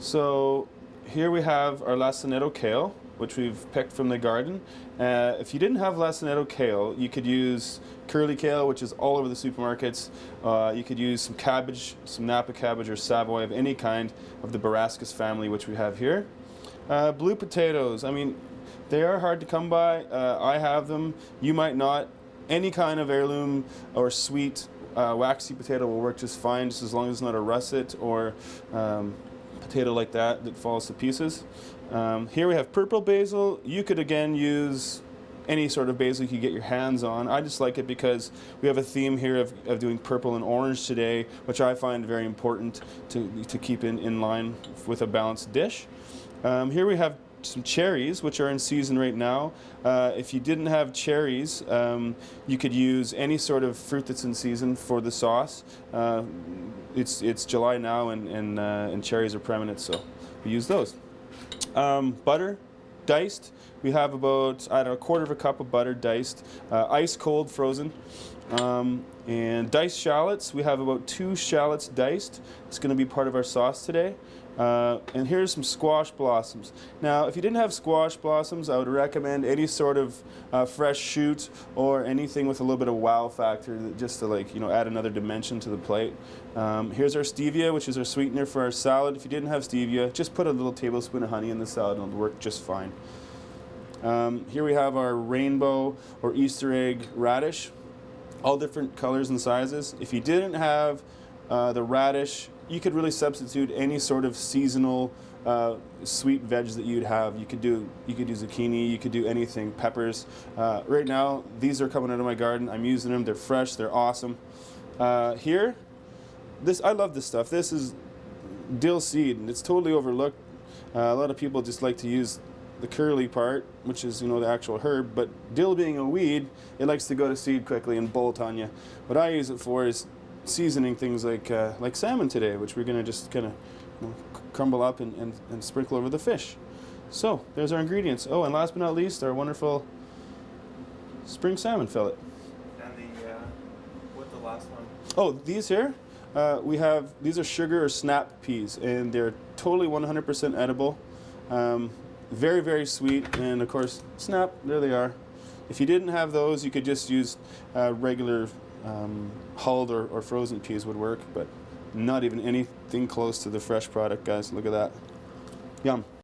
So here we have our lacinato kale, which we've picked from the garden. If you didn't have lacinato kale, you could use curly kale, which is all over the supermarkets. You could use some cabbage, some Napa cabbage or Savoy of any kind of the Borascus family, which we have here. Blue potatoes, I mean, they are hard to come by. I have them, you might not. Any kind of heirloom or sweet waxy potato will work just fine, just as long as it's not a russet or potato like that that falls to pieces. Here we have purple basil. You could again use any sort of basil you could get your hands on. I just like it because we have a theme here of doing purple and orange today, which I find very important to keep in line with a balanced dish. Here we have some cherries, which are in season right now. If you didn't have cherries, you could use any sort of fruit that's in season for the sauce. It's July now, and cherries are preeminent, so we use those. Butter, diced. We have about, I don't know, a quarter of a cup of butter diced, ice cold frozen. And diced shallots, we have about 2 shallots diced. It's going to be part of our sauce today. And here's some squash blossoms. Now, if you didn't have squash blossoms, I would recommend any sort of fresh shoot or anything with a little bit of wow factor, just to, like, you know, add another dimension to the plate. Here's our stevia, which is our sweetener for our salad. If you didn't have stevia, just put a little tablespoon of honey in the salad and it'll work just fine. Here we have our rainbow or Easter egg radish, all different colors and sizes. If you didn't have the radish, you could really substitute any sort of seasonal sweet veg that you'd have. You could do zucchini, you could do anything, peppers. Right now, these are coming out of my garden. I'm using them. They're fresh. They're awesome. Here, I love this stuff. This is dill seed, and it's totally overlooked. A lot of people just like to use the curly part, which is, you know, the actual herb, but dill being a weed, it likes to go to seed quickly and bolt on you. What I use it for is seasoning things like salmon today, which we're going to just kind of, you know, crumble up and sprinkle over the fish. So there's our ingredients. Oh, and last but not least, our wonderful spring salmon fillet. And what's the last one? Oh, these here, these are sugar or snap peas, and they're totally 100% edible. Very, very sweet, and of course, snap, there they are. If you didn't have those, you could just use regular hulled or frozen peas would work, but not even anything close to the fresh product, guys. Look at that. Yum.